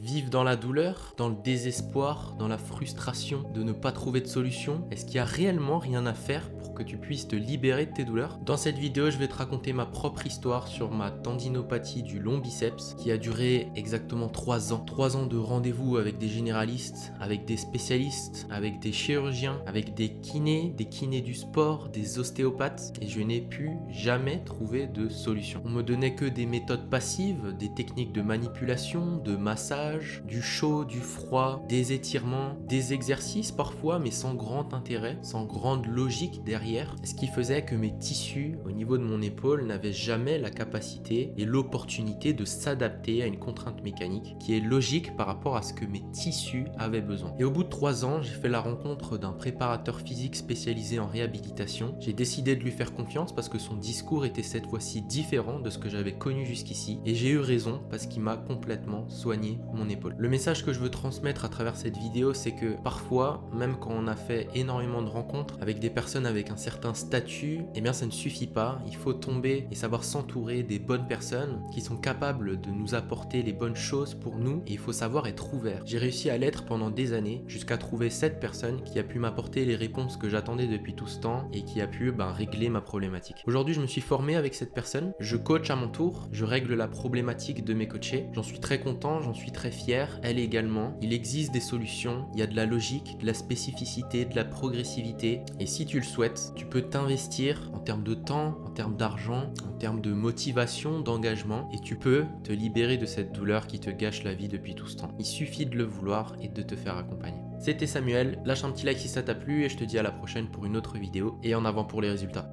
vivent dans la douleur, dans le désespoir, dans la frustration de ne pas trouver de solution? Est-ce qu'il y a réellement rien à faire pour que tu puisses te libérer de tes douleurs? Dans cette vidéo, je vais te raconter ma propre histoire sur ma tendinopathie du long biceps qui a duré exactement 3 ans. 3 ans de rendez-vous avec des généralistes, avec des spécialistes, avec des chirurgiens, avec des kinés du sport, des ostéopathes, et je n'ai pu jamais trouver de solution. On me donnait que des méthodes passives, des techniques de manipulation, de massage, du chaud, du froid, des étirements, des exercices parfois, mais sans grand intérêt, sans grande logique derrière, ce qui faisait que mes tissus au niveau de mon épaule n'avaient jamais la capacité et l'opportunité de s'adapter à une contrainte mécanique qui est logique par rapport à ce que mes tissus avaient besoin. Et au bout de 3 ans, j'ai fait la rencontre d'un préparateur physique spécialisé en réhabilitation. J'ai décidé de lui faire confiance parce que son discours était cette fois-ci différent de ce que j'avais connu jusqu'ici, et j'ai eu raison parce qu'il m'a complètement soigné mon épaule. Le message que je veux transmettre à travers cette vidéo, c'est que parfois, même quand on a fait énormément de rencontres avec des personnes avec un certain statut, eh bien ça ne suffit pas. Il faut tomber et savoir s'entourer des bonnes personnes qui sont capables de nous apporter les bonnes choses pour nous, et il faut savoir être ouvert. J'ai réussi à l'être pendant des années jusqu'à trouver cette personne qui a pu m'apporter les réponses que j'attendais depuis tout ce temps et qui a pu régler ma problématique. Aujourd'hui, je me suis formé avec cette personne, je coach à mon tour, je règle la problématique de mes coachés. J'en suis très content, j'en suis très fier, elle également. Il existe des solutions, il y a de la logique, de la spécificité, de la progressivité, et si tu le souhaites, tu peux t'investir en termes de temps, en termes d'argent, en termes de motivation, d'engagement, et tu peux te libérer de cette douleur qui te gâche la vie depuis tout ce temps. Il suffit de le vouloir et de te faire accompagner. C'était Samuel, lâche un petit like si ça t'a plu et je te dis à la prochaine pour une autre vidéo, et en avant pour les résultats.